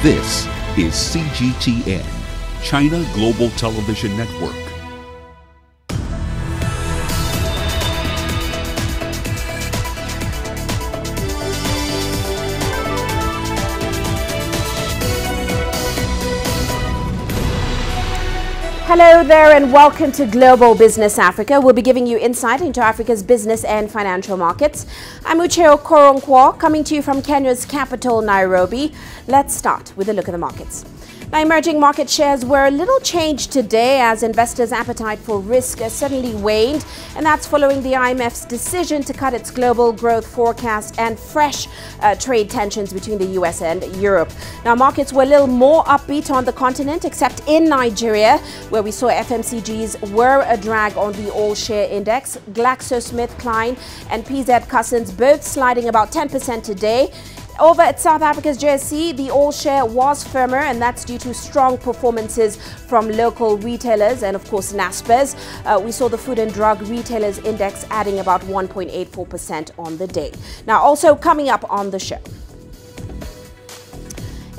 This is CGTN, China Global Television Network. Hello there and welcome to Global Business Africa. We'll be giving you insight into Africa's business and financial markets. I'm Uche Okoronkwo, coming to you from Kenya's capital, Nairobi. Let's start with a look at the markets. Now, emerging market shares were a little changed today as investors' appetite for risk suddenly waned, and that's following the IMF's decision to cut its global growth forecast and fresh trade tensions between the US and Europe. Now, markets were a little more upbeat on the continent, except in Nigeria, where we saw FMCGs were a drag on the all-share index. GlaxoSmithKline and PZ Cussons both sliding about 10% today. Over at South Africa's JSE, the all-share was firmer, and that's due to strong performances from local retailers and, of course, Naspers. We saw the food and drug retailers index adding about 1.84% on the day. Now, also coming up on the show,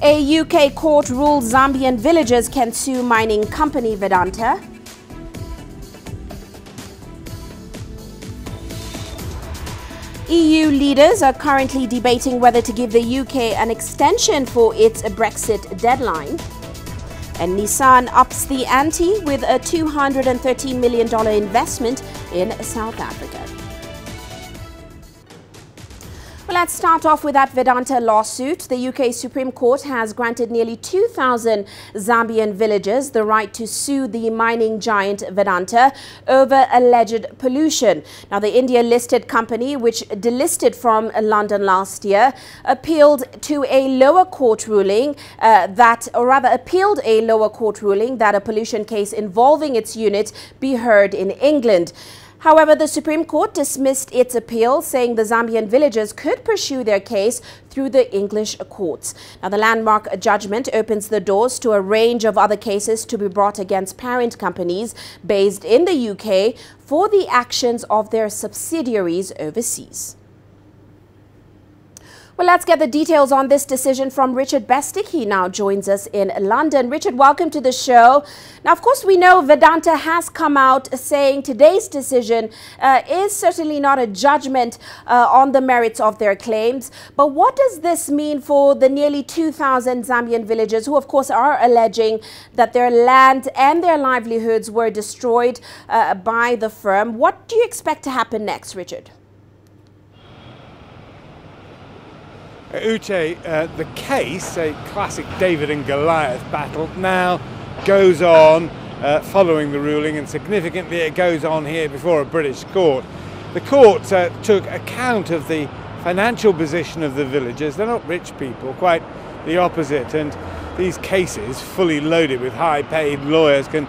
a UK court ruled Zambian villagers can sue mining company Vedanta. EU leaders are currently debating whether to give the UK an extension for its Brexit deadline. And Nissan ups the ante with a $230 million investment in South Africa. Well, let's start off with that Vedanta lawsuit. The UK Supreme Court has granted nearly 2,000 Zambian villagers the right to sue the mining giant Vedanta over alleged pollution. Now, the India-listed company, which delisted from London last year, appealed a lower court ruling that a pollution case involving its unit be heard in England. However, the Supreme Court dismissed its appeal, saying the Zambian villagers could pursue their case through the English courts. Now, the landmark judgment opens the doors to a range of other cases to be brought against parent companies based in the UK for the actions of their subsidiaries overseas. Well, let's get the details on this decision from Richard Bestick. He now joins us in London. Richard, welcome to the show. Now, of course, we know Vedanta has come out saying today's decision is certainly not a judgment on the merits of their claims. But what does this mean for the nearly 2,000 Zambian villagers who, of course, are alleging that their land and their livelihoods were destroyed by the firm? What do you expect to happen next, Richard? Uche, the case, a classic David and Goliath battle, now goes on following the ruling, and significantly it goes on here before a British court. The court took account of the financial position of the villagers. They're not rich people, quite the opposite, and these cases, fully loaded with high-paid lawyers, can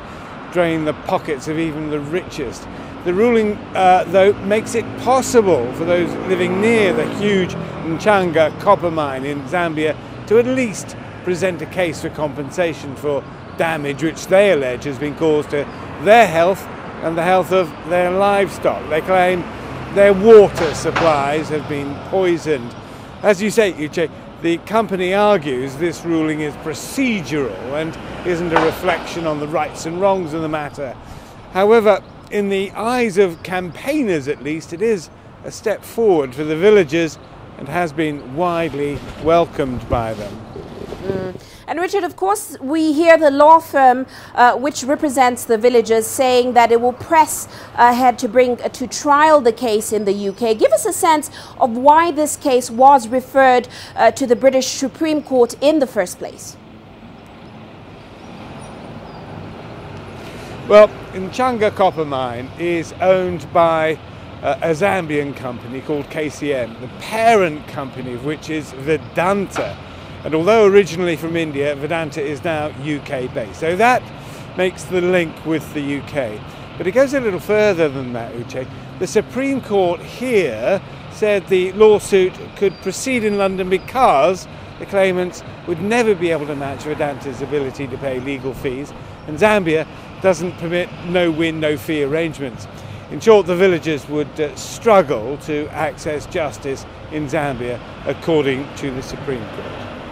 drain the pockets of even the richest. The ruling, though, makes it possible for those living near the huge Nchanga copper mine in Zambia to at least present a case for compensation for damage which they allege has been caused to their health and the health of their livestock. They claim their water supplies have been poisoned. As you say, Uche, the company argues this ruling is procedural and isn't a reflection on the rights and wrongs of the matter. However, in the eyes of campaigners at least, it is a step forward for the villagers and has been widely welcomed by them. And Richard, of course, we hear the law firm which represents the villagers saying that it will press ahead to bring to trial the case in the UK. Give us a sense of why this case was referred to the British Supreme Court in the first place. Well, Nchanga copper mine is owned by a Zambian company called KCM, the parent company of which is Vedanta. And although originally from India, Vedanta is now UK based. So that makes the link with the UK. But it goes a little further than that, Uche. The Supreme Court here said the lawsuit could proceed in London because the claimants would never be able to match Vedanta's ability to pay legal fees, and Zambia doesn't permit no-win, no-fee arrangements. In short, the villagers would struggle to access justice in Zambia, according to the Supreme Court.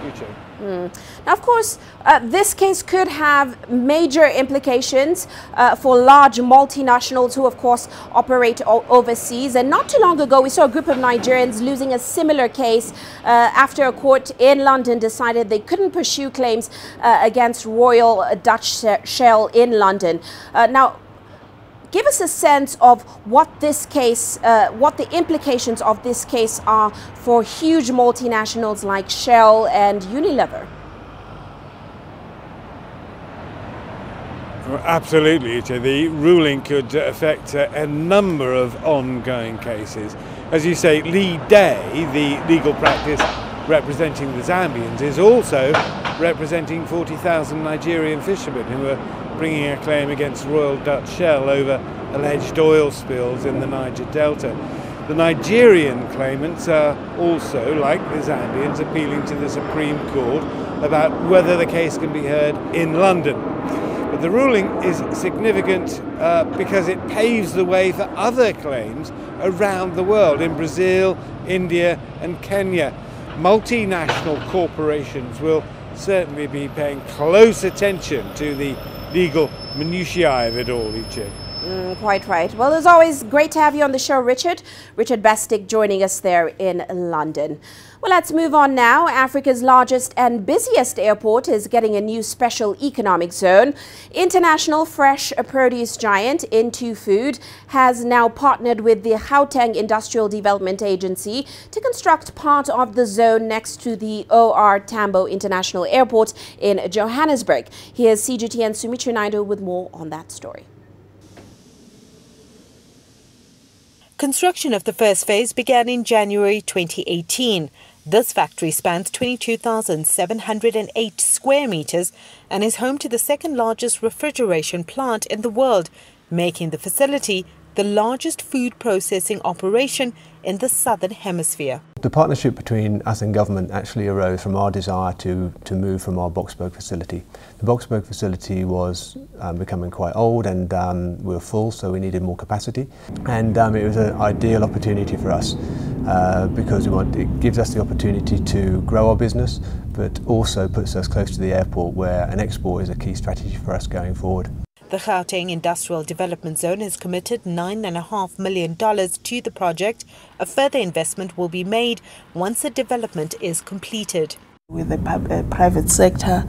Uche. Now, of course, this case could have major implications for large multinationals who, of course, operate overseas. And not too long ago, we saw a group of Nigerians losing a similar case after a court in London decided they couldn't pursue claims against Royal Dutch Shell in London. Now, give us a sense of what this case, what the implications of this case are for huge multinationals like Shell and Unilever. Absolutely, Uche. The ruling could affect a number of ongoing cases. As you say, Lee Day, the legal practice representing the Zambians, is also representing 40,000 Nigerian fishermen who are bringing a claim against Royal Dutch Shell over alleged oil spills in the Niger Delta. The Nigerian claimants are also, like the Zambians, appealing to the Supreme Court about whether the case can be heard in London. But the ruling is significant because it paves the way for other claims around the world, in Brazil, India and Kenya. Multinational corporations will certainly be paying close attention to the legal minutiae of it all, Uche. Quite right. Well, it's always great to have you on the show, Richard. Richard Bestick joining us there in London. Well, let's move on now. Africa's largest and busiest airport is getting a new special economic zone. International fresh produce giant Into Food has now partnered with the Gauteng Industrial Development Agency to construct part of the zone next to the OR Tambo International Airport in Johannesburg. Here's CGTN Sumitra Naidu with more on that story. Construction of the first phase began in January 2018. This factory spans 22,708 square meters and is home to the second largest refrigeration plant in the world, making the facility the largest food processing operation in the Southern Hemisphere. The partnership between us and government actually arose from our desire to move from our Boksburg facility. The Boksburg facility was becoming quite old and we were full, so we needed more capacity. And it was an ideal opportunity for us because it gives us the opportunity to grow our business, but also puts us close to the airport where an export is a key strategy for us going forward. The Gauteng Industrial Development Zone has committed $9.5 million to the project. A further investment will be made once the development is completed. With the private sector,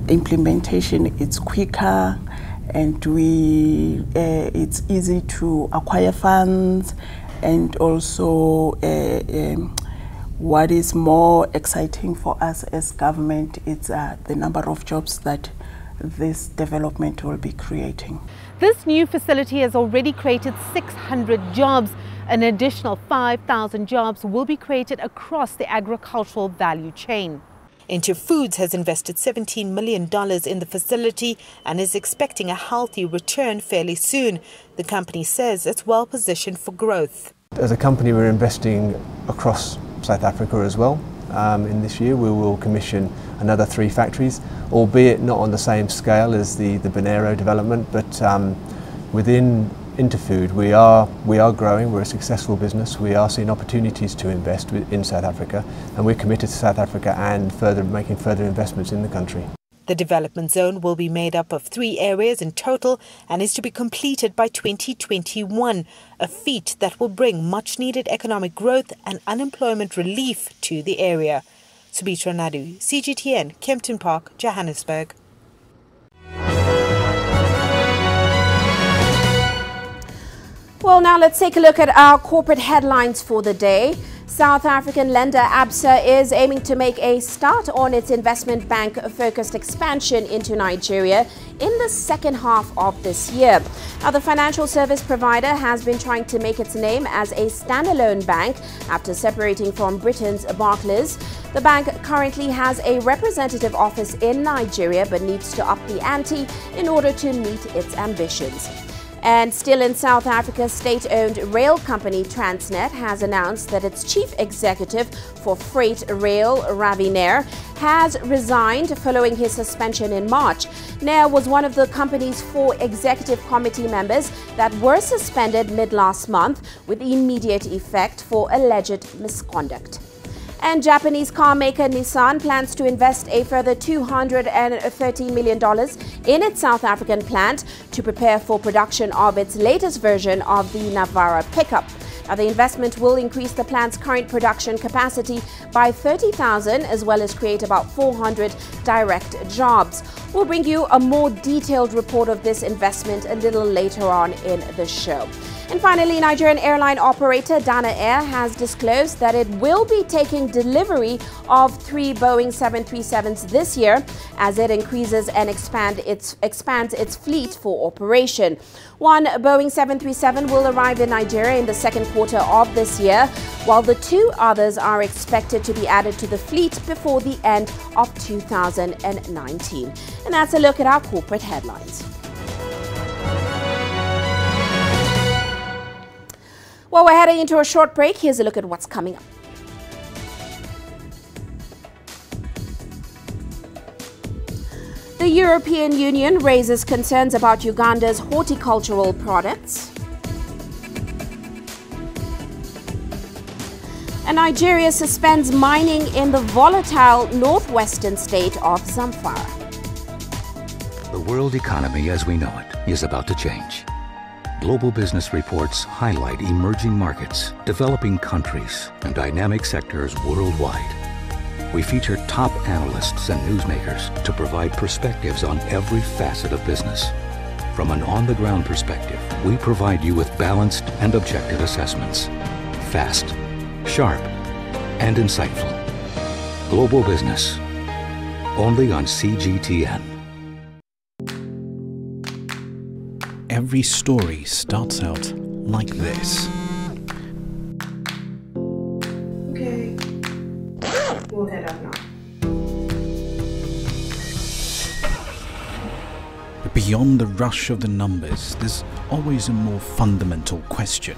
implementation is quicker and it's easy to acquire funds, and also what is more exciting for us as government is the number of jobs that this development will be creating. This new facility has already created 600 jobs. An additional 5,000 jobs will be created across the agricultural value chain. Into Foods has invested $17 million in the facility and is expecting a healthy return fairly soon. The company says it's well positioned for growth. As a company, we're investing across South Africa as well. In this year we will commission another 3 factories, albeit not on the same scale as the Bonero development, but within Into Food we are growing. We're a successful business. We are seeing opportunities to invest in South Africa, and we're committed to South Africa and making further investments in the country. The development zone will be made up of 3 areas in total and is to be completed by 2021, a feat that will bring much needed economic growth and unemployment relief to the area. Sumitra Naidu, CGTN, Kempton Park, Johannesburg. Well, now let's take a look at our corporate headlines for the day. South African lender ABSA is aiming to make a start on its investment bank-focused expansion into Nigeria in the second half of this year. Now, the financial service provider has been trying to make its name as a standalone bank after separating from Britain's Barclays. The bank currently has a representative office in Nigeria but needs to up the ante in order to meet its ambitions. And still in South Africa, state-owned rail company Transnet has announced that its chief executive for freight rail, Ravi Nair, has resigned following his suspension in March. Nair was one of the company's 4 executive committee members that were suspended mid-last month with immediate effect for alleged misconduct. And Japanese car maker Nissan plans to invest a further $213 million in its South African plant to prepare for production of its latest version of the Navara pickup. Now, the investment will increase the plant's current production capacity by 30,000 as well as create about 400 direct jobs. We'll bring you a more detailed report of this investment a little later on in the show. And finally, Nigerian airline operator Dana Air has disclosed that it will be taking delivery of 3 Boeing 737s this year as it increases and expands its fleet for operation. One Boeing 737 will arrive in Nigeria in the second quarter of this year, while the 2 others are expected to be added to the fleet before the end of 2019. And that's a look at our corporate headlines. Well, we're heading into a short break. Here's a look at what's coming up. The European Union raises concerns about Uganda's horticultural products. And Nigeria suspends mining in the volatile northwestern state of Zamfara. The world economy as we know it is about to change. Global business reports highlight emerging markets, developing countries, and dynamic sectors worldwide. We feature top analysts and newsmakers to provide perspectives on every facet of business. From an on-the-ground perspective, we provide you with balanced and objective assessments. Fast, sharp, and insightful. Global business. Only on CGTN. Every story starts out like this. Okay. We'll head up now. But beyond the rush of the numbers, there's always a more fundamental question.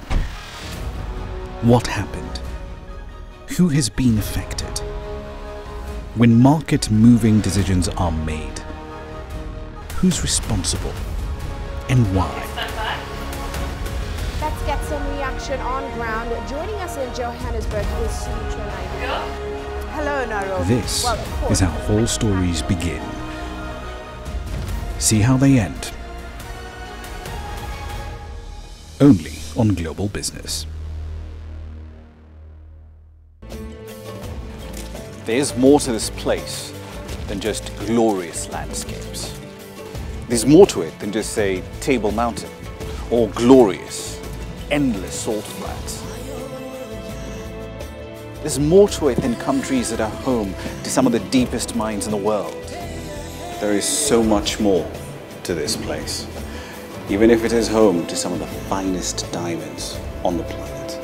What happened? Who has been affected? When market-moving decisions are made, who's responsible? And why? Let's get some reaction on ground. Joining us in Johannesburg is Uche Okoronkwo. Hello, Nairobi. This is how all stories begin. See how they end. Only on Global Business. There's more to this place than just glorious landscapes. There's more to it than just, say, Table Mountain or glorious, endless salt flats. There's more to it than countries that are home to some of the deepest mines in the world. There is so much more to this place, even if it is home to some of the finest diamonds on the planet.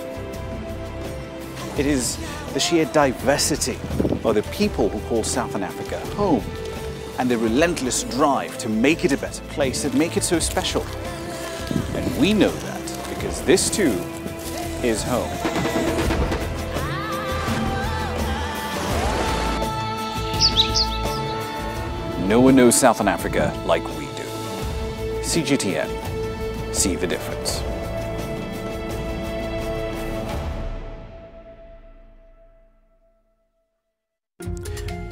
It is the sheer diversity of the people who call Southern Africa home, and the relentless drive to make it a better place that make it so special. And we know that because this too is home. No one knows Southern Africa like we do. CGTN. See the difference.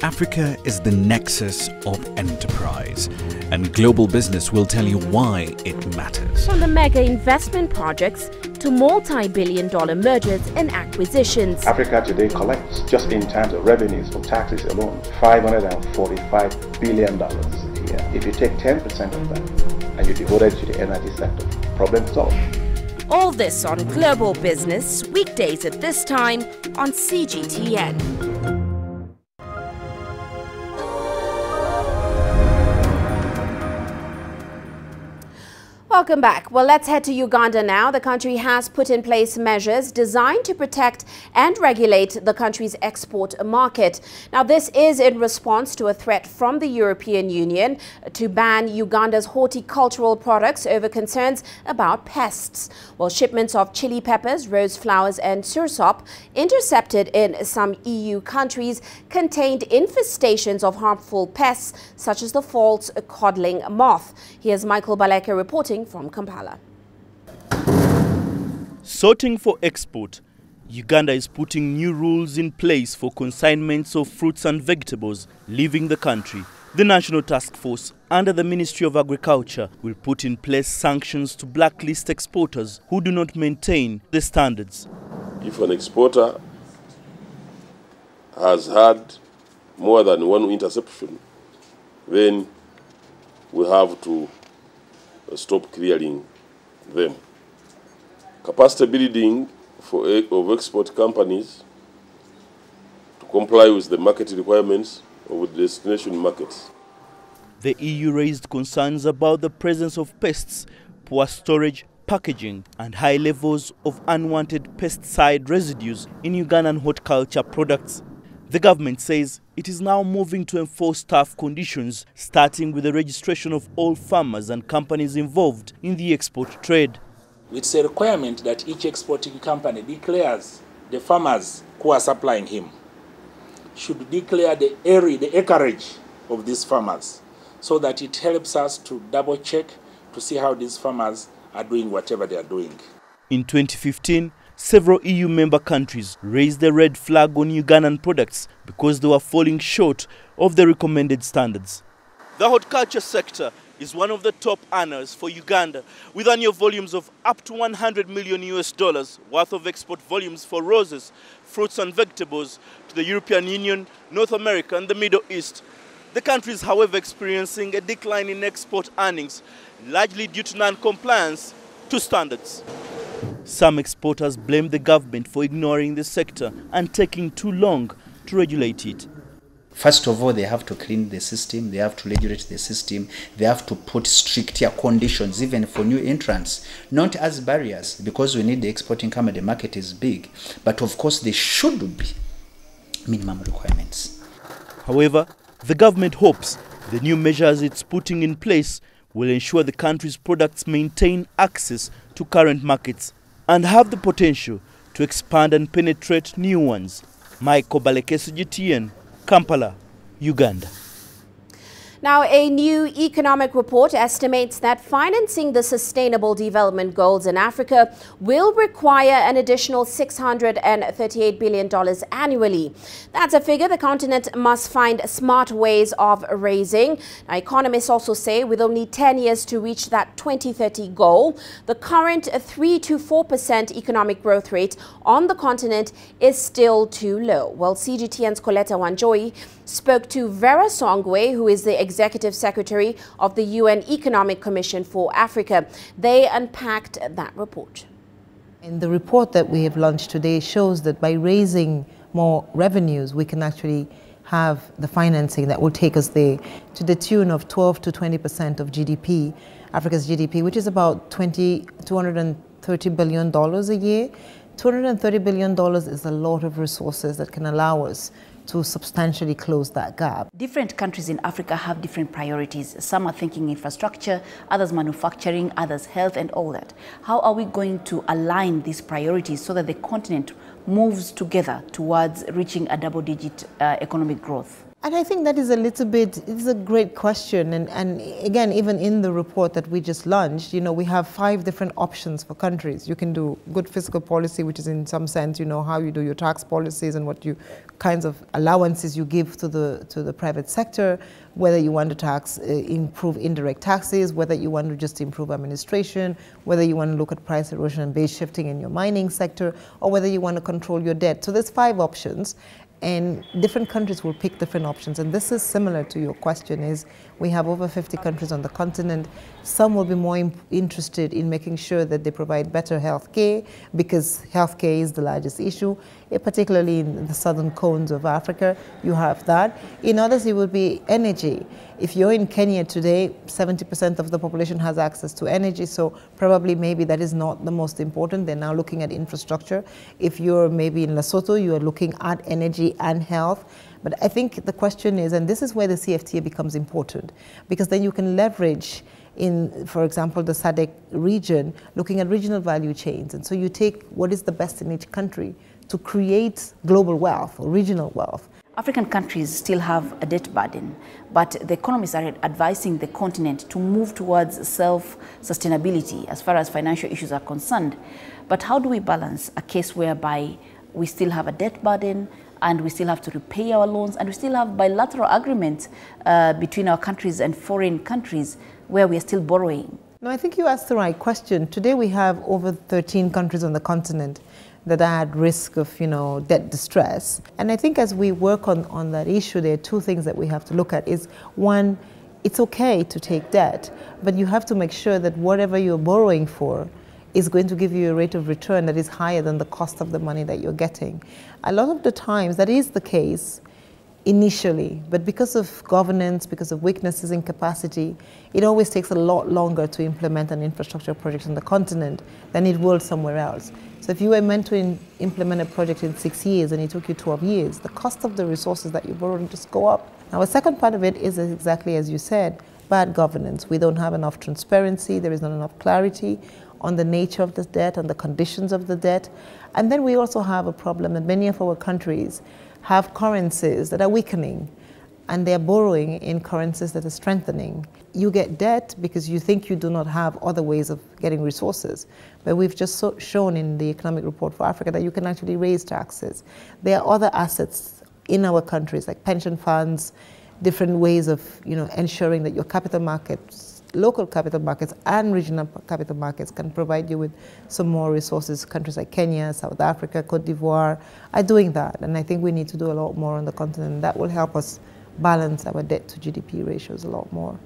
Africa is the nexus of enterprise, and Global Business will tell you why it matters. From the mega investment projects to multi-billion-dollar mergers and acquisitions. Africa today collects, just in terms of revenues from taxes alone, $545 billion a year. If you take 10% of that and you devote it to the energy sector, problem solved. All this on Global Business, weekdays at this time on CGTN. Welcome back. Well, let's head to Uganda now. The country has put in place measures designed to protect and regulate the country's export market. Now, this is in response to a threat from the European Union to ban Uganda's horticultural products over concerns about pests. Well, shipments of chili peppers, rose flowers and soursop intercepted in some EU countries contained infestations of harmful pests such as the false codling moth. Here's Michael Baleka reporting from Kampala. Sorting for export, Uganda is putting new rules in place for consignments of fruits and vegetables leaving the country. The National Task Force under the Ministry of Agriculture will put in place sanctions to blacklist exporters who do not maintain the standards. If an exporter has had more than one interception, then we have to stop clearing them. Capacity building of export companies to comply with the market requirements of the destination markets. The EU raised concerns about the presence of pests, poor storage, packaging and high levels of unwanted pesticide residues in Ugandan horticulture products. The government says it is now moving to enforce tough conditions, starting with the registration of all farmers and companies involved in the export trade. It's a requirement that each exporting company declares the farmers who are supplying him, should declare the area, the acreage of these farmers, so that it helps us to double check to see how these farmers are doing whatever they are doing. In 2015, several EU member countries raised the red flag on Ugandan products because they were falling short of the recommended standards. The horticulture sector is one of the top earners for Uganda, with annual volumes of up to $100 million worth of export volumes for roses, fruits and vegetables to the European Union, North America and the Middle East. The country is, however, experiencing a decline in export earnings, largely due to non-compliance to standards. Some exporters blame the government for ignoring the sector and taking too long to regulate it. First of all, they have to clean the system, they have to regulate the system, they have to put stricter conditions even for new entrants, not as barriers, because we need the exporting company, the market is big, but of course there should be minimum requirements. However, the government hopes the new measures it's putting in place will ensure the country's products maintain access to current markets and have the potential to expand and penetrate new ones. Michael Baleke, CGTN, Kampala, Uganda. Now, a new economic report estimates that financing the Sustainable Development Goals in Africa will require an additional $638 billion annually. That's a figure the continent must find smart ways of raising. Now, economists also say with only 10 years to reach that 2030 goal, the current 3 to 4% economic growth rate on the continent is still too low. Well, CGTN's Coletta Wanjoyi spoke to Vera Songwe, who is the Executive Secretary of the UN Economic Commission for Africa. They unpacked that report. And the report that we have launched today shows that by raising more revenues, we can actually have the financing that will take us there to the tune of 12 to 20% of GDP, Africa's GDP, which is about $230 billion a year. $230 billion is a lot of resources that can allow us to substantially close that gap. Different countries in Africa have different priorities. Some are thinking infrastructure, others manufacturing, others health and all that. How are we going to align these priorities so that the continent moves together towards reaching a double-digit economic growth? And I think that is a little bit, it's a great question. And again, even in the report that we just launched, we have 5 different options for countries. You can do good fiscal policy, which is in some sense, how you do your tax policies and what kinds of allowances you give to the private sector, whether you want to improve indirect taxes, whether you want to just improve administration, whether you want to look at price erosion and base shifting in your mining sector, or whether you want to control your debt. So there's 5 options. And different countries will pick different options. And this is similar to your question is, we have over 50 countries on the continent. Some will be more interested in making sure that they provide better health care, because health care is the largest issue, particularly in the southern cones of Africa, you have that. In others, it will be energy. If you're in Kenya today, 70% of the population has access to energy, so probably maybe that is not the most important. They're now looking at infrastructure. If you're maybe in Lesotho, you are looking at energy and health. But I think the question is, and this is where the CFTA becomes important, because then you can leverage in, for example, the SADC region, looking at regional value chains. And so you take what is the best in each country to create global wealth or regional wealth. African countries still have a debt burden, but the economists are advising the continent to move towards self-sustainability as far as financial issues are concerned. But how do we balance a case whereby we still have a debt burden, and we still have to repay our loans, and we still have bilateral agreements between our countries and foreign countries where we are still borrowing. No, I think you asked the right question. Today we have over 13 countries on the continent that are at risk of, debt distress. And I think as we work on that issue, there are two things that we have to look at. Is one, it's okay to take debt, but you have to make sure that whatever you're borrowing for is going to give you a rate of return that is higher than the cost of the money that you're getting. A lot of the times that is the case initially, but because of governance, because of weaknesses in capacity, it always takes a lot longer to implement an infrastructure project on the continent than it will somewhere else. So if you were meant to implement a project in 6 years and it took you 12 years, the cost of the resources that you borrowed just go up. Now, a second part of it is exactly as you said, bad governance. We don't have enough transparency, there is not enough clarity on the nature of the debt, on the conditions of the debt. And then we also have a problem that many of our countries have currencies that are weakening and they're borrowing in currencies that are strengthening. You get debt because you think you do not have other ways of getting resources. But we've just shown in the Economic Report for Africa that you can actually raise taxes. There are other assets in our countries like pension funds, different ways of ensuring that your capital markets, local capital markets and regional capital markets can provide you with some more resources. Countries like Kenya, South Africa, Cote d'Ivoire are doing that. And I think we need to do a lot more on the continent. That will help us balance our debt to GDP ratios a lot more.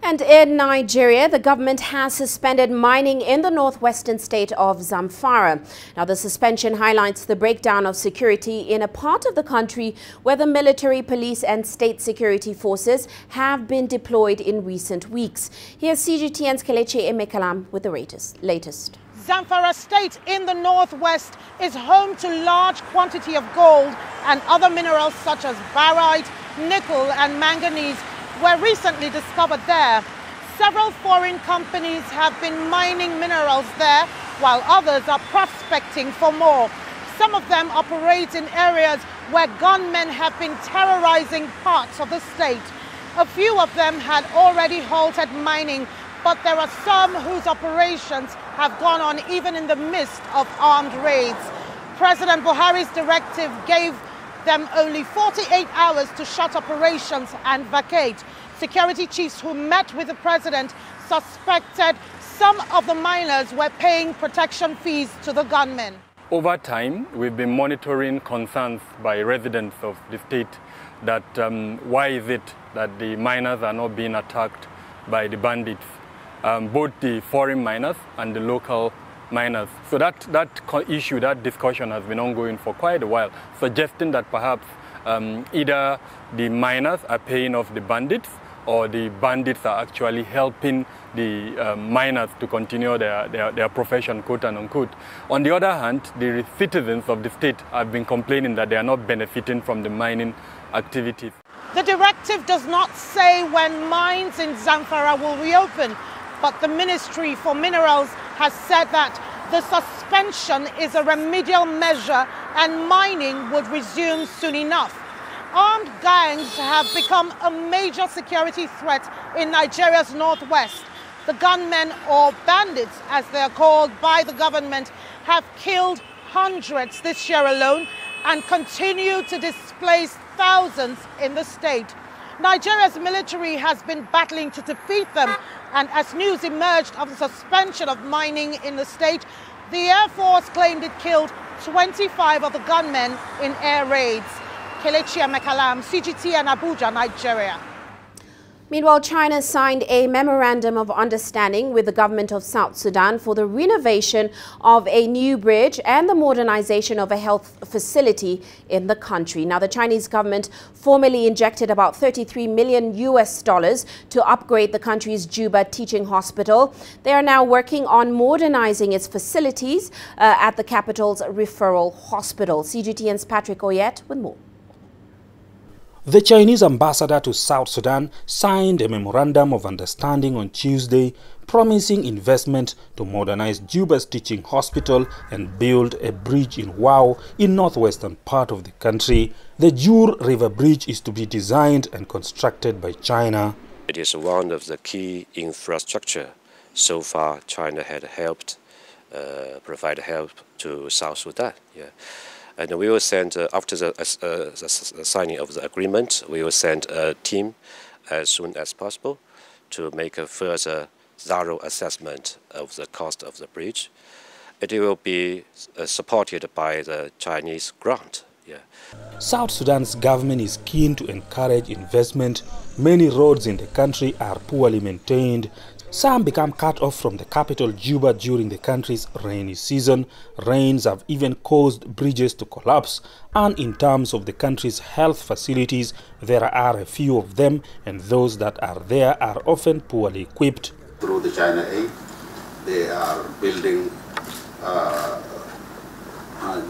And in Nigeria, the government has suspended mining in the northwestern state of Zamfara. Now, the suspension highlights the breakdown of security in a part of the country where the military, police and state security forces have been deployed in recent weeks. Here's CGTN's Kelechi Emekalam with the latest. Zamfara State in the northwest is home to large quantity of gold and other minerals such as barite, nickel and manganese were recently discovered there. Several foreign companies have been mining minerals there, while others are prospecting for more. Some of them operate in areas where gunmen have been terrorizing parts of the state. A few of them had already halted mining, but there are some whose operations have gone on even in the midst of armed raids. President Buhari's directive gave them only 48 hours to shut operations and vacate. Security chiefs who met with the president suspected some of the miners were paying protection fees to the gunmen. Over time, we've been monitoring concerns by residents of the state that why is it that the miners are not being attacked by the bandits, both the foreign miners and the local miners. So that issue, that discussion has been ongoing for quite a while, suggesting that perhaps either the miners are paying off the bandits or the bandits are actually helping the miners to continue their profession, quote and unquote. On the other hand, the citizens of the state have been complaining that they are not benefiting from the mining activities. The directive does not say when mines in Zamfara will reopen, but the Ministry for Minerals has said that the suspension is a remedial measure and mining would resume soon enough. Armed gangs have become a major security threat in Nigeria's northwest. The gunmen, or bandits as they are called by the government, have killed hundreds this year alone and continue to displace thousands in the state. Nigeria's military has been battling to defeat them, and as news emerged of the suspension of mining in the state, the Air Force claimed it killed 25 of the gunmen in air raids. Kelechi Emekalam, CGTN, Abuja, Nigeria. Meanwhile, China signed a memorandum of understanding with the government of South Sudan for the renovation of a new bridge and the modernization of a health facility in the country. Now, the Chinese government formally injected about $33 million to upgrade the country's Juba teaching hospital. They are now working on modernizing its facilities at the capital's referral hospital. CGTN's Patrick Oyet with more. The Chinese ambassador to South Sudan signed a memorandum of understanding on Tuesday promising investment to modernize Juba's teaching hospital and build a bridge in Wau in northwestern part of the country. The Jur River Bridge is to be designed and constructed by China. It is one of the key infrastructure. So far, China had helped provide help to South Sudan. Yeah. And we will send, after the signing of the agreement, we will send a team as soon as possible to make a further thorough assessment of the cost of the bridge. It will be supported by the Chinese grant. Yeah. South Sudan's government is keen to encourage investment. Many roads in the country are poorly maintained. Some become cut off from the capital Juba during the country's rainy season. Rains have even caused bridges to collapse. And in terms of the country's health facilities, there are a few of them, and those that are there are often poorly equipped. Through the ChinaEU, they are building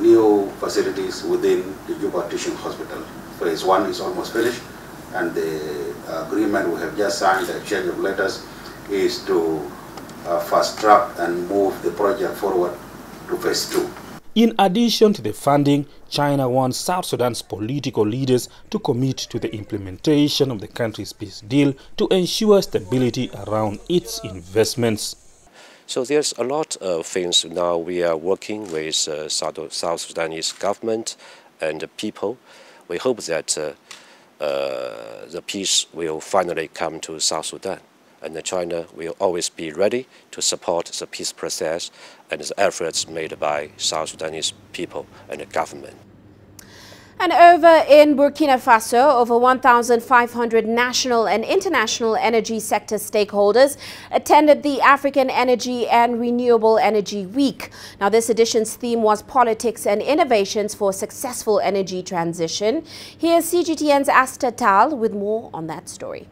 new facilities within the Juba Teaching Hospital. Phase 1 is almost finished, and the agreement we have just signed, the exchange of letters, is to fast track and move the project forward to phase 2. In addition to the funding, China wants South Sudan's political leaders to commit to the implementation of the country's peace deal to ensure stability around its investments. So there's a lot of things now we are working with South Sudanese government and the people. We hope that the peace will finally come to South Sudan. And China will always be ready to support the peace process and the efforts made by South Sudanese people and the government. And over in Burkina Faso, over 1,500 national and international energy sector stakeholders attended the African Energy and Renewable Energy Week. Now, this edition's theme was politics and innovations for successful energy transition. Here's CGTN's Atack with more on that story.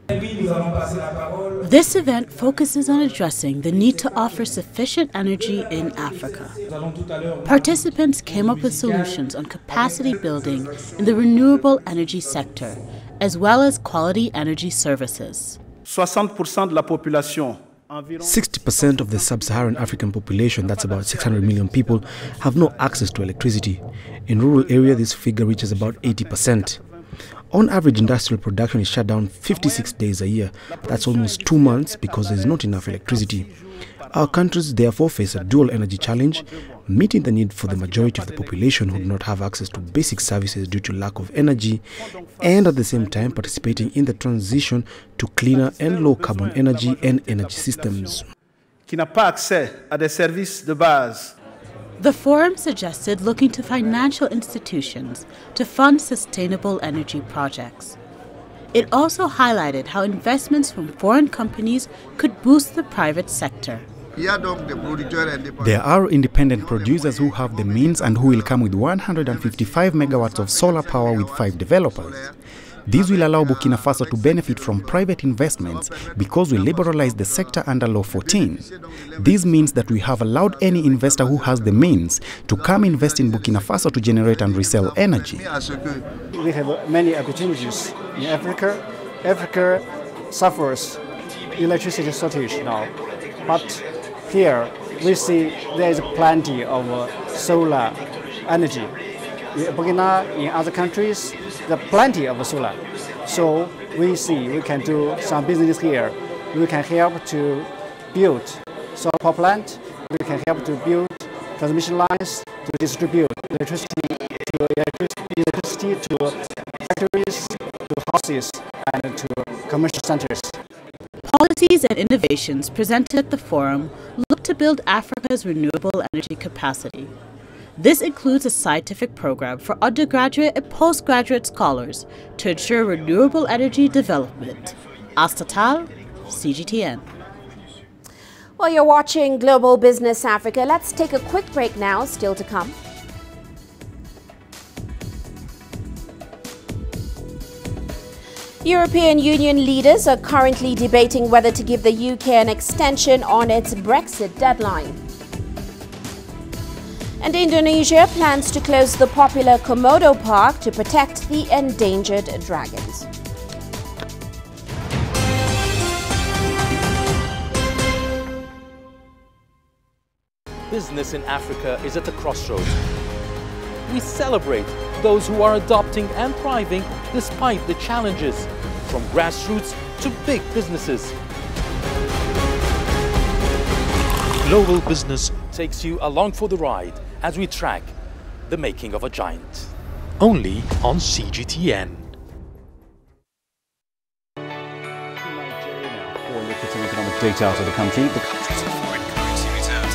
This event focuses on addressing the need to offer sufficient energy in Africa. Participants came up with solutions on capacity building in the renewable energy sector, as well as quality energy services. 60% of the sub-Saharan African population, that's about 600 million people, have no access to electricity. In rural areas, this figure reaches about 80%. On average, industrial production is shut down 56 days a year. That's almost 2 months because there's not enough electricity. Our countries therefore face a dual energy challenge, meeting the need for the majority of the population who do not have access to basic services due to lack of energy, and at the same time participating in the transition to cleaner and low-carbon energy and energy systems. Qui n'a pas accès à des services de base. The forum suggested looking to financial institutions to fund sustainable energy projects. It also highlighted how investments from foreign companies could boost the private sector. There are independent producers who have the means and who will come with 155 megawatts of solar power with 5 developers. This will allow Burkina Faso to benefit from private investments because we liberalize the sector under Law 14. This means that we have allowed any investor who has the means to come invest in Burkina Faso to generate and resell energy. We have many opportunities in Africa. Africa suffers electricity shortage now, but here we see there is plenty of solar energy. In Burkina, in other countries, there are plenty of solar. So we see we can do some business here. We can help to build solar power plant. We can help to build transmission lines to distribute electricity to factories, to houses, and to commercial centers. Policies and innovations presented at the forum look to build Africa's renewable energy capacity. This includes a scientific program for undergraduate and postgraduate scholars to ensure renewable energy development. Atack, CGTN. Well, you're watching Global Business Africa. Let's take a quick break now, still to come. European Union leaders are currently debating whether to give the UK an extension on its Brexit deadline. And Indonesia plans to close the popular Komodo park to protect the endangered dragons. Business in Africa is at a crossroads. We celebrate those who are adopting and thriving despite the challenges, from grassroots to big businesses. Global Business takes you along for the ride as we track the making of a giant. Only on CGTN. For look at economic data out of the country, the country's foreign currency reserves.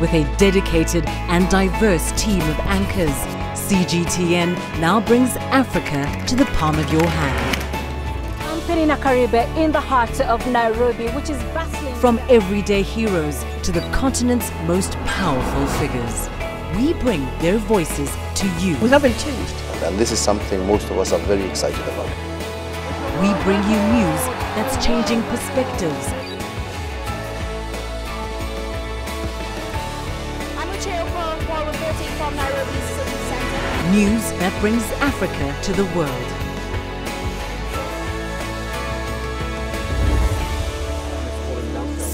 With a dedicated and diverse team of anchors, CGTN now brings Africa to the palm of your hand. I'm Penina Karibe in the heart of Nairobi, which is bustling. From everyday heroes to the continent's most powerful figures, we bring their voices to you. We haven't changed. And this is something most of us are very excited about. We bring you news that's changing perspectives. I'm Uche Okoronkwo reporting from Nairobi's city center. News that brings Africa to the world.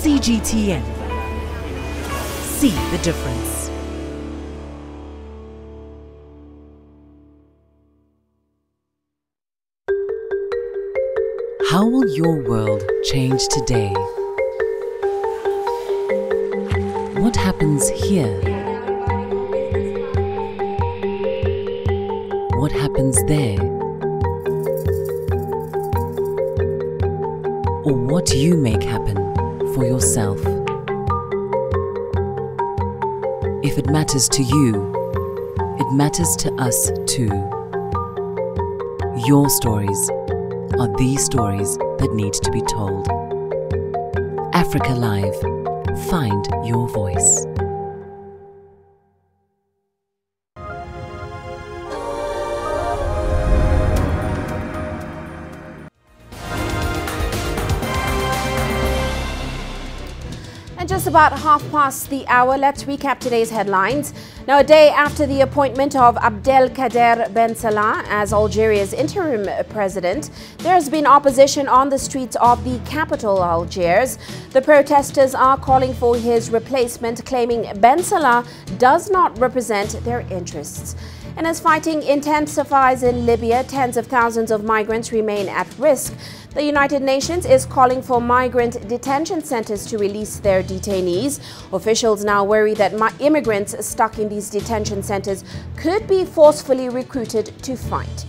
CGTN. See the difference. How will your world change today? What happens here? What happens there? Or what you make happen for yourself? If it matters to you, it matters to us too. Your stories are these stories that need to be told. Africa Live. Find your voice. And just about 5:30, let's recap today's headlines. Now, a day after the appointment of Abdelkader Ben Salah as Algeria's interim president, there has been opposition on the streets of the capital, Algiers. The protesters are calling for his replacement, claiming Ben Salah does not represent their interests. And as fighting intensifies in Libya, tens of thousands of migrants remain at risk. The United Nations is calling for migrant detention centers to release their detainees. Officials now worry that immigrants stuck in these detention centers could be forcefully recruited to fight.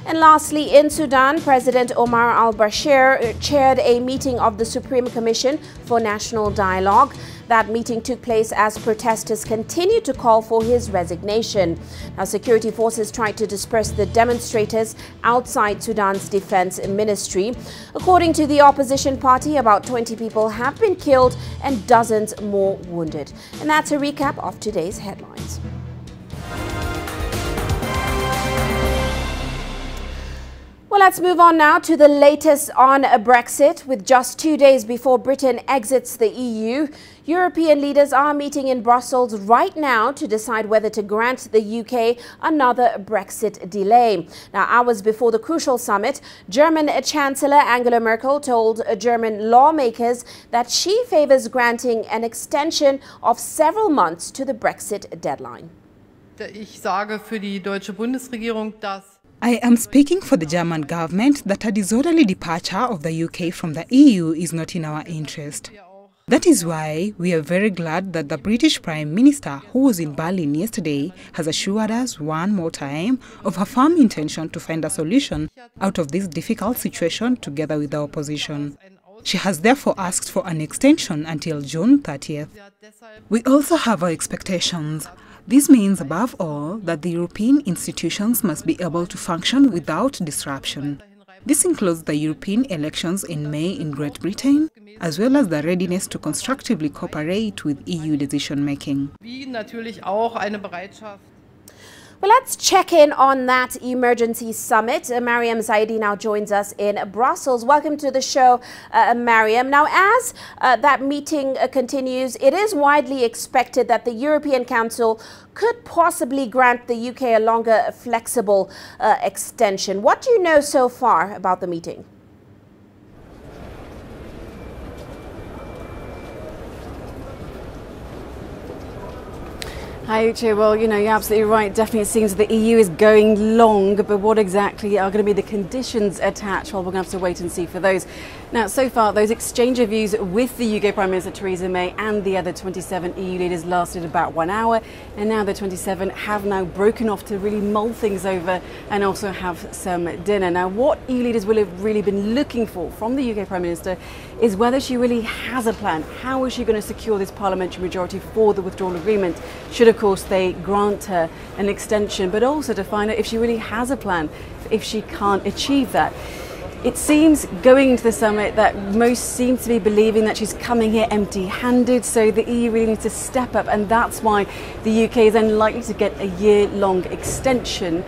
And lastly, in Sudan, President Omar al-Bashir chaired a meeting of the Supreme Commission for National Dialogue. That meeting took place as protesters continued to call for his resignation. Now, security forces tried to disperse the demonstrators outside Sudan's defense ministry. According to the opposition party, about 20 people have been killed and dozens more wounded. And that's a recap of today's headlines. Well, let's move on now to the latest on Brexit. With just 2 days before Britain exits the EU, European leaders are meeting in Brussels right now to decide whether to grant the UK another Brexit delay. Now, hours before the crucial summit, German Chancellor Angela Merkel told German lawmakers that she favors granting an extension of several months to the Brexit deadline. Ich sage für die deutsche Bundesregierung, dass I am speaking for the German government that a disorderly departure of the UK from the EU is not in our interest. That is why we are very glad that the British Prime Minister, who was in Berlin yesterday, has assured us one more time of her firm intention to find a solution out of this difficult situation together with the opposition. She has therefore asked for an extension until June 30th. We also have our expectations. This means, above all, that the European institutions must be able to function without disruption. This includes the European elections in May in Great Britain, as well as the readiness to constructively cooperate with EU decision-making. Well, let's check in on that emergency summit. Mariam Zaidi now joins us in Brussels. Welcome to the show, Mariam. Now, as that meeting continues, it is widely expected that the European Council could possibly grant the UK a longer flexible extension. What do you know so far about the meeting? Hi, Uche. Well, you know, you're absolutely right. Definitely it seems the EU is going long, but what exactly are going to be the conditions attached? Well, we're going to have to wait and see for those. Now, so far, those exchange of views with the UK Prime Minister Theresa May and the other 27 EU leaders lasted about 1 hour, and now the 27 have now broken off to really mull things over and also have some dinner. Now, what EU leaders will have really been looking for from the UK Prime Minister is whether she really has a plan. How is she going to secure this parliamentary majority for the withdrawal agreement, should, of course, they grant her an extension, but also to find out if she really has a plan if she can't achieve that. It seems going into the summit that most seem to be believing that she's coming here empty-handed, so the EU really needs to step up, and that's why the UK is unlikely to get a year-long extension,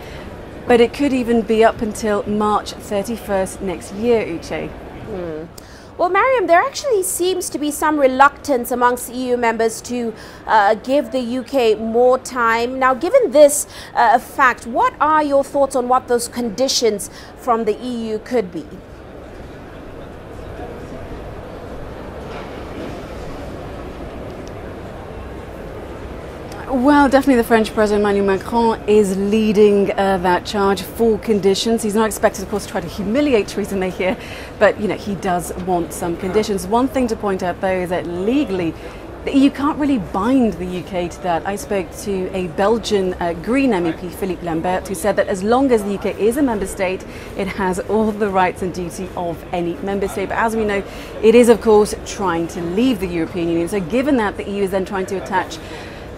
but it could even be up until March 31st next year, Uche. Well, Mariam, there actually seems to be some reluctance amongst EU members to give the UK more time. Now, given this fact, what are your thoughts on what those conditions from the EU could be? Well, definitely the French President Emmanuel Macron is leading that charge for conditions. He's not expected, of course, to try to humiliate Theresa May here, but, you know, he does want some conditions. One thing to point out, though, is that legally, the EU can't really bind the UK to that. I spoke to a Belgian Green MEP, Philippe Lambert, who said that as long as the UK is a member state, it has all the rights and duty of any member state. But as we know, it is, of course, trying to leave the European Union. So given that, the EU is then trying to attach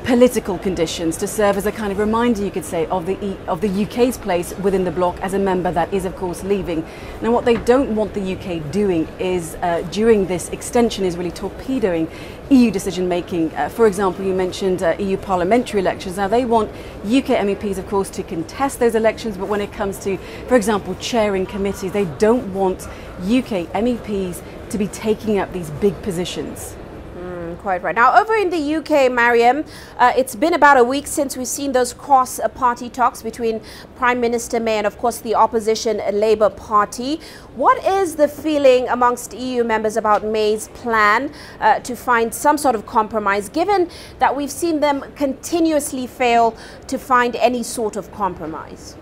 political conditions to serve as a kind of reminder, you could say, of the UK's place within the bloc as a member that is, of course, leaving. Now, what they don't want the UK doing is, during this extension, is really torpedoing EU decision-making. For example, you mentioned EU parliamentary elections. Now, they want UK MEPs, of course, to contest those elections, but when it comes to, for example, chairing committees, they don't want UK MEPs to be taking up these big positions. Quite right. Now, over in the UK, Mariam, it's been about a week since we've seen those cross-party talks between Prime Minister May and, of course, the opposition Labour Party. What is the feeling amongst EU members about May's plan to find some sort of compromise, given that we've seen them continuously fail to find any sort of compromise?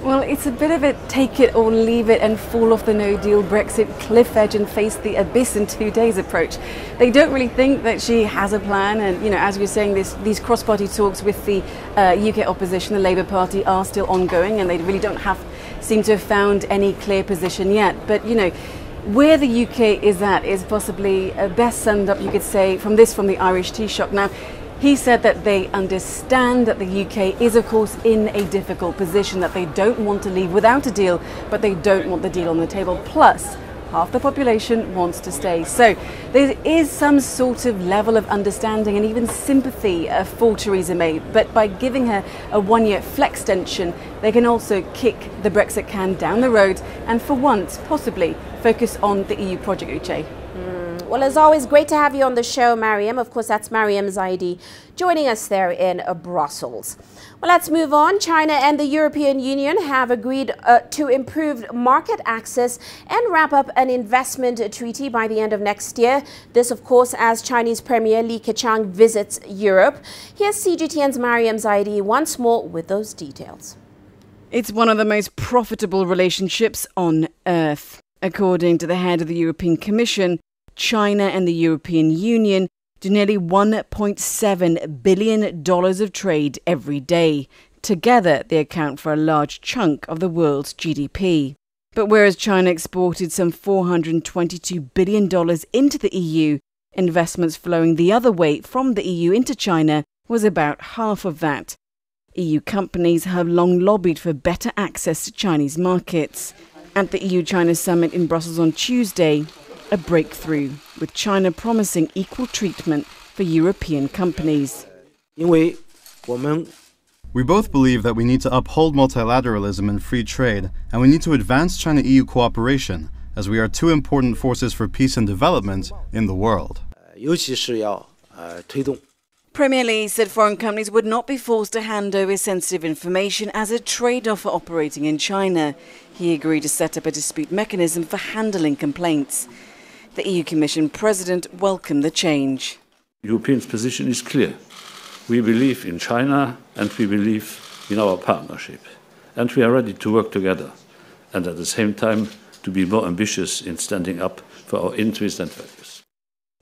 Well, it's a bit of a take it or leave it and fall off the no-deal Brexit cliff edge and face the abyss in 2 days approach. They don't really think that she has a plan, and, you know, as we were saying, these cross-party talks with the UK opposition, the Labour Party, are still ongoing, and they really don't seem to have found any clear position yet. But, you know, where the UK is at is possibly best summed up, you could say, from the Irish Taoiseach. Now, he said that they understand that the UK is, of course, in a difficult position, that they don't want to leave without a deal, but they don't want the deal on the table. Plus, half the population wants to stay. So there is some sort of level of understanding and even sympathy for Theresa May. But by giving her a one-year flex extension, they can also kick the Brexit can down the road and, for once, possibly focus on the EU project, Uche. Well, as always, great to have you on the show, Mariam. Of course, that's Mariam Zaidi joining us there in Brussels. Well, let's move on. China and the European Union have agreed to improve market access and wrap up an investment treaty by the end of next year. This, of course, as Chinese Premier Li Keqiang visits Europe. Here's CGTN's Mariam Zaidi once more with those details. It's one of the most profitable relationships on earth. According to the head of the European Commission, China and the European Union do nearly $1.7 billion of trade every day. Together, they account for a large chunk of the world's GDP. But whereas China exported some $422 billion into the EU, investments flowing the other way from the EU into China was about half of that. EU companies have long lobbied for better access to Chinese markets. At the EU-China summit in Brussels on Tuesday, a breakthrough, with China promising equal treatment for European companies. We both believe that we need to uphold multilateralism and free trade, and we need to advance China-EU cooperation, as we are two important forces for peace and development in the world. Premier Li said foreign companies would not be forced to hand over sensitive information as a trade-off for operating in China. He agreed to set up a dispute mechanism for handling complaints. The EU Commission President welcomed the change. The European position is clear. We believe in China and we believe in our partnership. And we are ready to work together and at the same time to be more ambitious in standing up for our interests and values.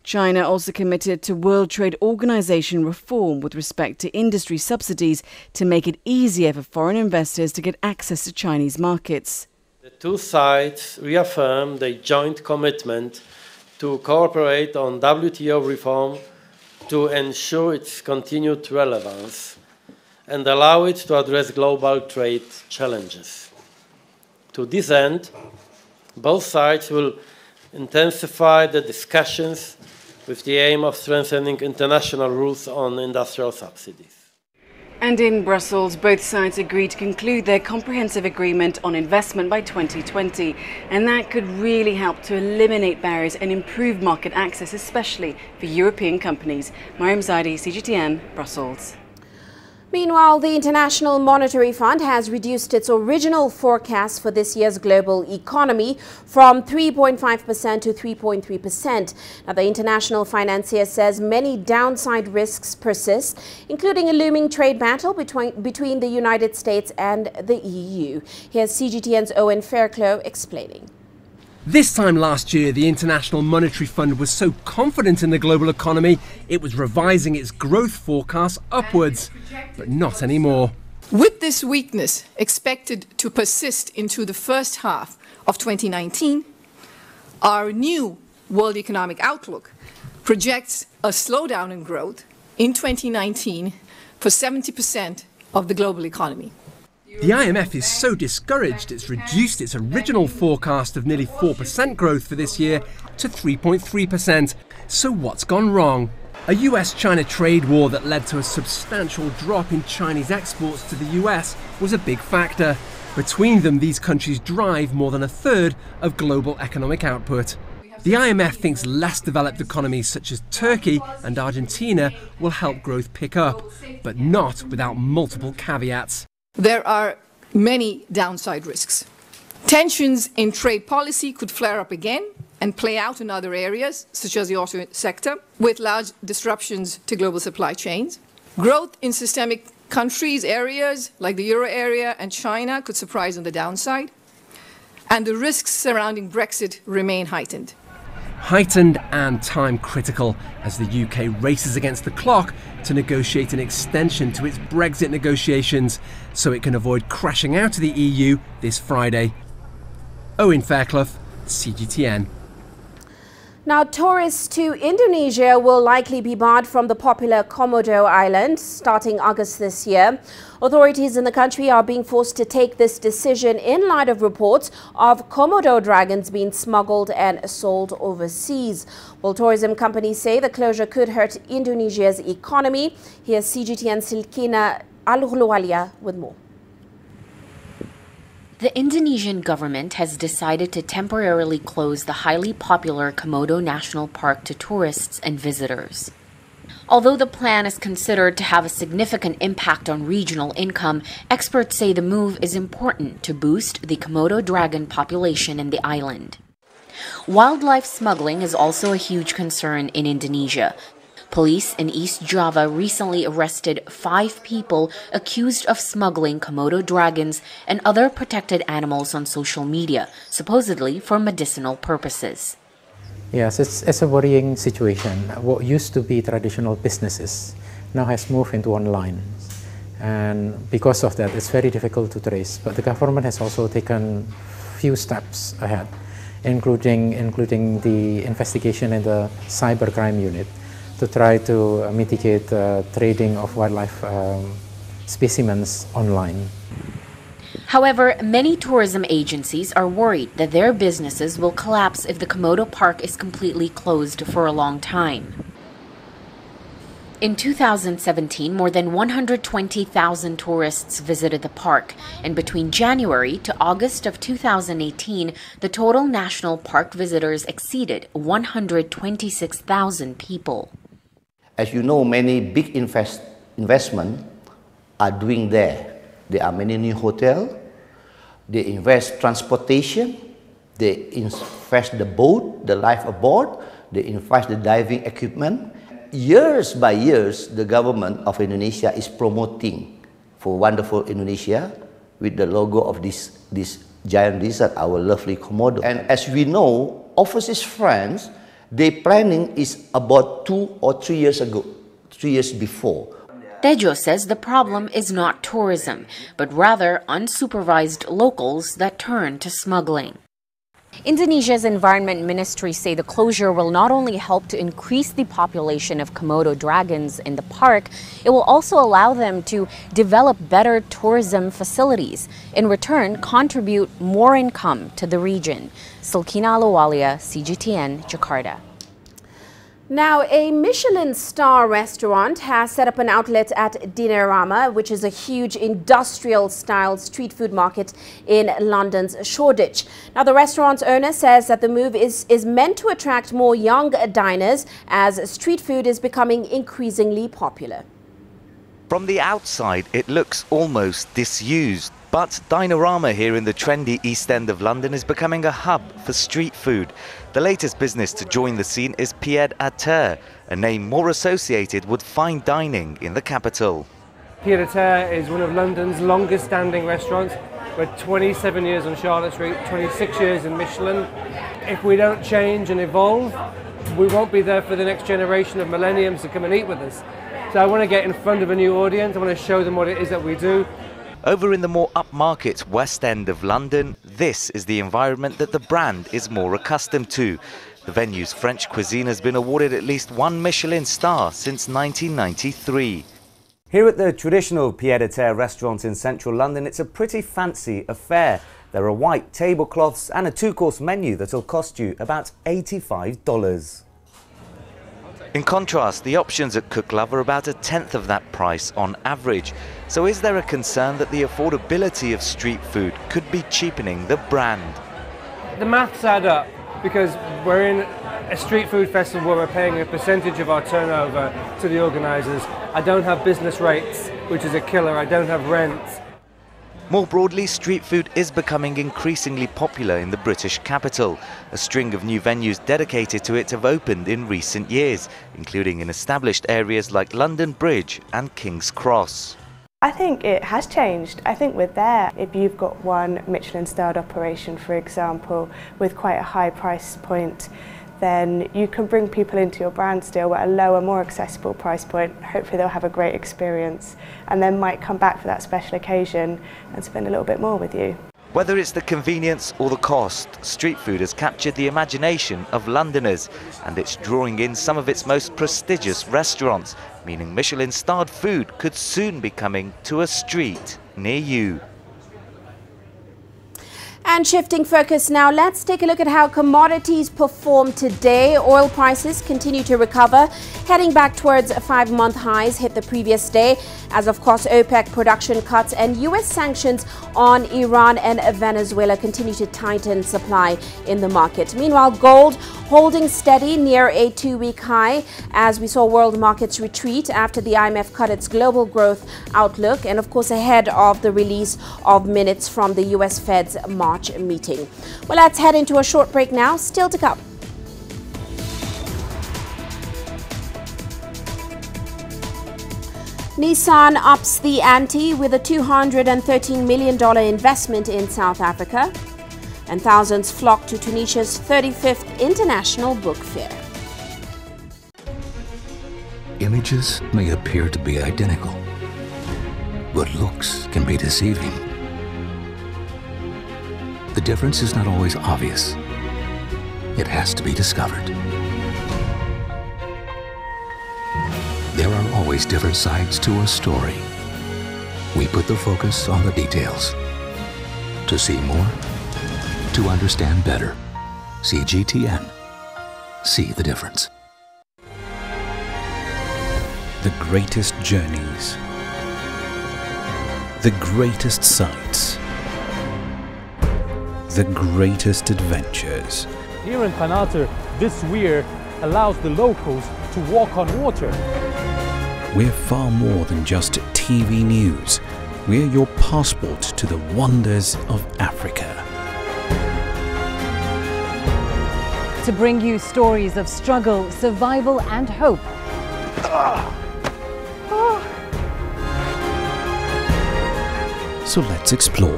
China also committed to World Trade Organization reform with respect to industry subsidies to make it easier for foreign investors to get access to Chinese markets. The two sides reaffirmed their joint commitment to cooperate on WTO reform to ensure its continued relevance and allow it to address global trade challenges. To this end, both sides will intensify the discussions with the aim of strengthening international rules on industrial subsidies. And in Brussels, both sides agreed to conclude their comprehensive agreement on investment by 2020. And that could really help to eliminate barriers and improve market access, especially for European companies. Mariam Zaidi, CGTN, Brussels. Meanwhile, the International Monetary Fund has reduced its original forecast for this year's global economy from 3.5% to 3.3%. Now, the international financier says many downside risks persist, including a looming trade battle between the United States and the EU. Here's CGTN's Owen Fairclough explaining. This time last year, the International Monetary Fund was so confident in the global economy, it was revising its growth forecast upwards, but not anymore. With this weakness expected to persist into the first half of 2019, our new World Economic Outlook projects a slowdown in growth in 2019 for 70% of the global economy. The IMF is so discouraged it's reduced its original forecast of nearly 4% growth for this year to 3.3%. So what's gone wrong? A US-China trade war that led to a substantial drop in Chinese exports to the US was a big factor. Between them, these countries drive more than a third of global economic output. The IMF thinks less developed economies such as Turkey and Argentina will help growth pick up, but not without multiple caveats. There are many downside risks. Tensions in trade policy could flare up again and play out in other areas, such as the auto sector, with large disruptions to global supply chains. Growth in systemic countries, areas like the euro area and China could surprise on the downside. And the risks surrounding Brexit remain heightened. Heightened and time critical as the UK races against the clock to negotiate an extension to its Brexit negotiations so it can avoid crashing out of the EU this Friday. Owen Fairclough, CGTN. Now, tourists to Indonesia will likely be barred from the popular Komodo island starting August this year. Authorities in the country are being forced to take this decision in light of reports of Komodo dragons being smuggled and sold overseas. Well, tourism companies say the closure could hurt Indonesia's economy. Here's CGTN Silkina Al-Huluwalia with more. The Indonesian government has decided to temporarily close the highly popular Komodo National Park to tourists and visitors. Although the plan is considered to have a significant impact on regional income, experts say the move is important to boost the Komodo dragon population in the island. Wildlife smuggling is also a huge concern in Indonesia. Police in East Java recently arrested 5 people accused of smuggling Komodo dragons and other protected animals on social media, supposedly for medicinal purposes. Yes, it's a worrying situation. What used to be traditional businesses now has moved into online. And because of that, it's very difficult to trace. But the government has also taken few steps ahead, including the investigation in the cybercrime unit, to try to mitigate trading of wildlife specimens online. However, many tourism agencies are worried that their businesses will collapse if the Komodo Park is completely closed for a long time. In 2017, more than 120,000 tourists visited the park, and between January to August of 2018, the total national park visitors exceeded 126,000 people. As you know, many big investments are doing there. There are many new hotels. They invest transportation. They invest the boat, the life aboard. They invest the diving equipment. Years by years, the government of Indonesia is promoting for wonderful Indonesia with the logo of this giant lizard, our lovely Komodo. And as we know, overseas friends, their planning is about 2 or 3 years ago, 3 years before. Tejo says the problem is not tourism, but rather unsupervised locals that turn to smuggling. Indonesia's Environment Ministry say the closure will not only help to increase the population of Komodo dragons in the park, it will also allow them to develop better tourism facilities, in return contribute more income to the region. Silkina Alawalia, CGTN, Jakarta. Now, a Michelin star restaurant has set up an outlet at Dinerama, which is a huge industrial-style street food market in London's Shoreditch. Now, the restaurant's owner says that the move is meant to attract more young diners as street food is becoming increasingly popular. From the outside, it looks almost disused. But Dinerama here in the trendy East End of London is becoming a hub for street food. The latest business to join the scene is Pied-à-Terre, a name more associated with fine dining in the capital. Pied-à-Terre is one of London's longest standing restaurants. We're 27 years on Charlotte Street, 26 years in Michelin. If we don't change and evolve, we won't be there for the next generation of millenniums to come and eat with us. So I want to get in front of a new audience. I want to show them what it is that we do. Over in the more upmarket West End of London, this is the environment that the brand is more accustomed to. The venue's French cuisine has been awarded at least 1 Michelin star since 1993. Here at the traditional Pied-à-Terre restaurant in central London, it's a pretty fancy affair. There are white tablecloths and a 2-course menu that'll cost you about $85. In contrast, the options at Cook Love are about 1/10 of that price on average. So is there a concern that the affordability of street food could be cheapening the brand? The maths add up because we're in a street food festival where we're paying a percentage of our turnover to the organisers. I don't have business rates, which is a killer. I don't have rent. More broadly, street food is becoming increasingly popular in the British capital. A string of new venues dedicated to it have opened in recent years, including in established areas like London Bridge and King's Cross. I think it has changed. I think we're there. If you've got one Michelin-starred operation, for example, with quite a high price point, then you can bring people into your brand still at a lower, more accessible price point. Hopefully they'll have a great experience and then might come back for that special occasion and spend a little bit more with you. Whether it's the convenience or the cost, street food has captured the imagination of Londoners, and it's drawing in some of its most prestigious restaurants, meaning Michelin-starred food could soon be coming to a street near you. And shifting focus now, let's take a look at how commodities performed today. Oil prices continue to recover, heading back towards 5-month highs hit the previous day, as of course OPEC production cuts and US sanctions on Iran and Venezuela continue to tighten supply in the market. Meanwhile, gold holding steady near a 2-week high as we saw world markets retreat after the IMF cut its global growth outlook and of course ahead of the release of minutes from the US Fed's March meeting. Well, let's head into a short break now. Still to come. Nissan ups the ante with a $213 million investment in South Africa, and thousands flock to Tunisia's 35th International Book Fair. Images may appear to be identical, but looks can be deceiving. The difference is not always obvious. It has to be discovered. There are always different sides to a story. We put the focus on the details. To see more, to understand better. CGTN. See the difference. The greatest journeys. The greatest sights. The greatest adventures. Here in Qanater, this weir allows the locals to walk on water. We're far more than just TV news. We're your passport to the wonders of Africa. To bring you stories of struggle, survival and hope. So let's explore.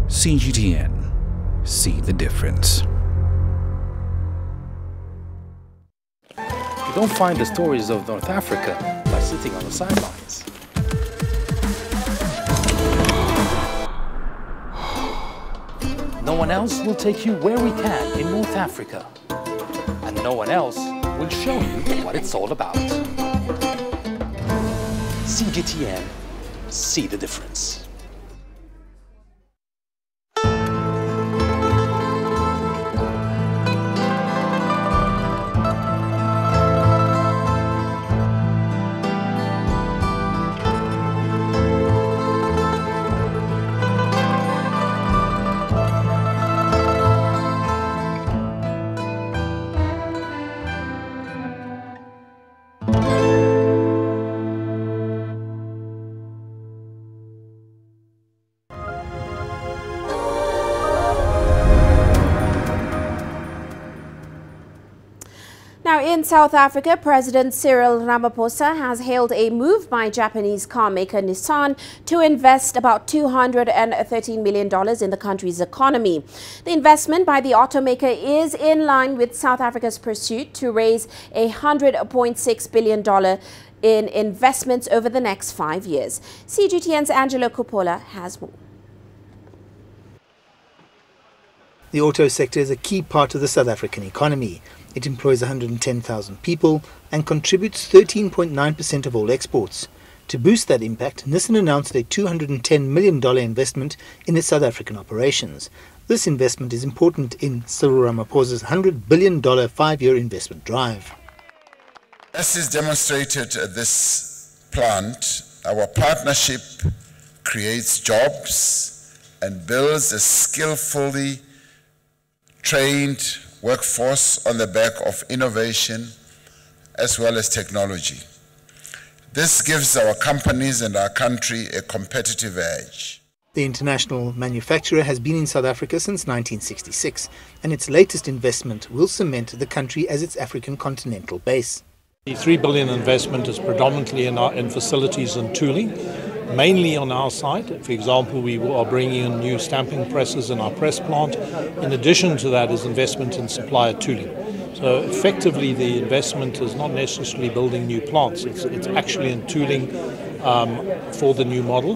CGTN. See the difference. You don't find the stories of North Africa by sitting on the sidelines. No one else will take you where we can in North Africa. And no one else will show you what it's all about. CGTN, see the difference. Now, in South Africa, President Cyril Ramaphosa has hailed a move by Japanese car maker Nissan to invest about $213 million in the country's economy. The investment by the automaker is in line with South Africa's pursuit to raise $100.6 billion in investments over the next 5 years. CGTN's Angelo Coppola has more. The auto sector is a key part of the South African economy. It employs 110,000 people and contributes 13.9% of all exports. To boost that impact, Nissan announced a $210 million investment in its South African operations. This investment is important in Cyril Ramaphosa's $100 billion 5-year investment drive. As is demonstrated at this plant, our partnership creates jobs and builds a skillfully trained workforce on the back of innovation as well as technology. This gives our companies and our country a competitive edge. The international manufacturer has been in South Africa since 1966, and its latest investment will cement the country as its African continental base. The $3 billion investment is predominantly in facilities and tooling, mainly on our side. For example, we are bringing in new stamping presses in our press plant. In addition to that is investment in supplier tooling. So effectively the investment is not necessarily building new plants, it's actually in tooling for the new model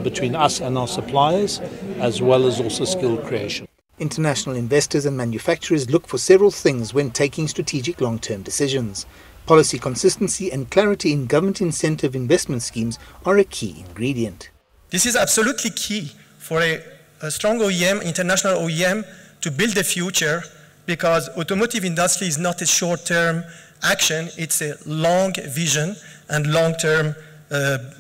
between us and our suppliers, as well as also skill creation. International investors and manufacturers look for several things when taking strategic long-term decisions. Policy consistency and clarity in government incentive investment schemes are a key ingredient. This is absolutely key for a strong OEM, international OEM, to build the future, because automotive industry is not a short-term action, it's a long vision and long-term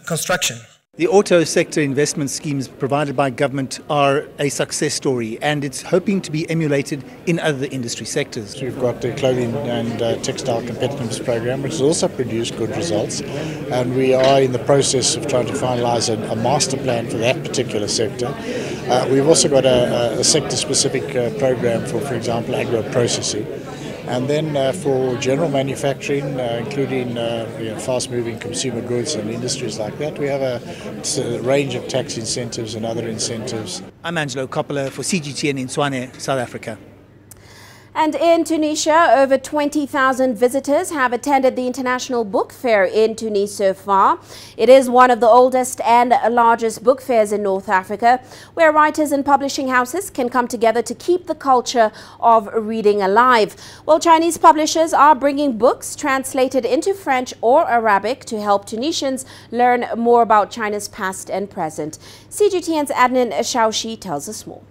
construction. The auto sector investment schemes provided by government are a success story, and it's hoping to be emulated in other industry sectors. We've got the clothing and textile competitiveness program, which has also produced good results, and we are in the process of trying to finalise a master plan for that particular sector. We've also got a sector-specific program for example, agro-processing. And then for general manufacturing, including fast-moving consumer goods and industries like that, we have a range of tax incentives and other incentives. I'm Angelo Coppola for CGTN in Tshwane, South Africa. And in Tunisia, over 20,000 visitors have attended the International Book Fair in Tunis so far. It is one of the oldest and largest book fairs in North Africa, where writers and publishing houses can come together to keep the culture of reading alive. Well, Chinese publishers are bringing books translated into French or Arabic to help Tunisians learn more about China's past and present. CGTN's Adnan Shaoshi tells us more.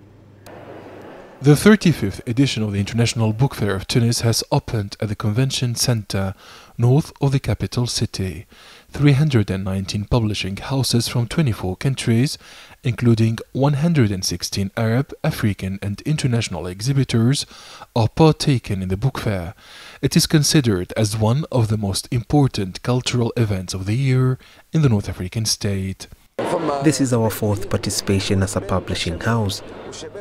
The 35th edition of the International Book Fair of Tunis has opened at the Convention Center, north of the capital city. 319 publishing houses from 24 countries, including 116 Arab, African and international exhibitors, are partaking in the book fair. It is considered as one of the most important cultural events of the year in the North African state. This is our fourth participation as a publishing house.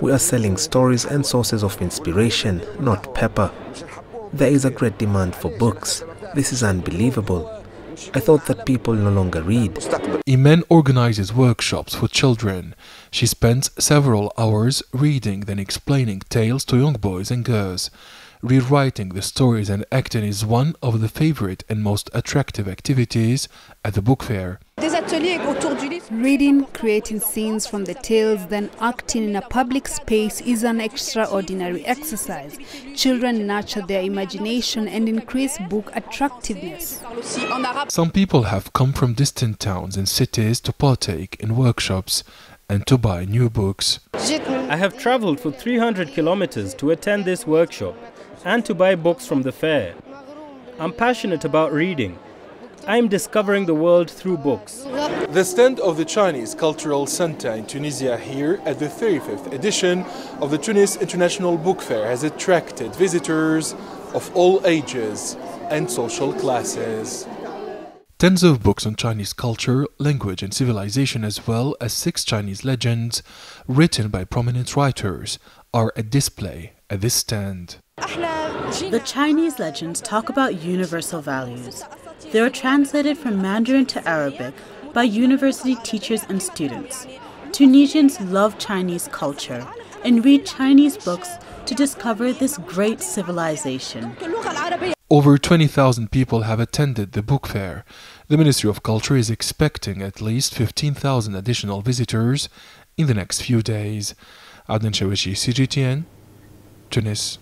We are selling stories and sources of inspiration, not paper. There is a great demand for books. This is unbelievable. I thought that people no longer read. Imen organizes workshops for children. She spends several hours reading, then explaining tales to young boys and girls. Rewriting the stories and acting is one of the favorite and most attractive activities at the book fair. Reading, creating scenes from the tales, then acting in a public space is an extraordinary exercise. Children nurture their imagination and increase book attractiveness. Some people have come from distant towns and cities to partake in workshops and to buy new books. I have traveled for 300 kilometers to attend this workshop and to buy books from the fair. I'm passionate about reading. I am discovering the world through books. The stand of the Chinese Cultural Center in Tunisia here at the 35th edition of the Tunis International Book Fair has attracted visitors of all ages and social classes. Tens of books on Chinese culture, language and civilization, as well as 6 Chinese legends written by prominent writers, are at display at this stand. The Chinese legends talk about universal values. They are translated from Mandarin to Arabic by university teachers and students. Tunisians love Chinese culture and read Chinese books to discover this great civilization. Over 20,000 people have attended the book fair. The Ministry of Culture is expecting at least 15,000 additional visitors in the next few days. Adnan Shawishi, CGTN, Tunis.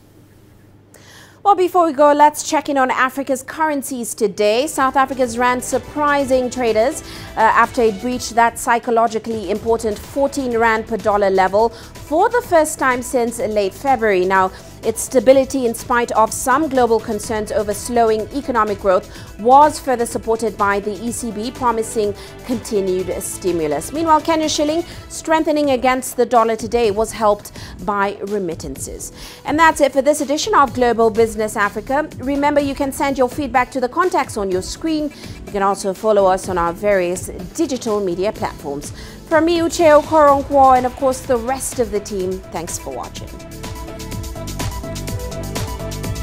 Well, before we go, let's check in on Africa's currencies today. South Africa's rand surprising traders after it breached that psychologically important 14 rand per dollar level for the first time since late February. Now, its stability, in spite of some global concerns over slowing economic growth, was further supported by the ECB promising continued stimulus. Meanwhile, Kenya's shilling strengthening against the dollar today was helped by remittances. And that's it for this edition of Global Business Africa. Remember, you can send your feedback to the contacts on your screen. You can also follow us on our various digital media platforms. From me, Uche Okoronkwo, and of course the rest of the team, thanks for watching.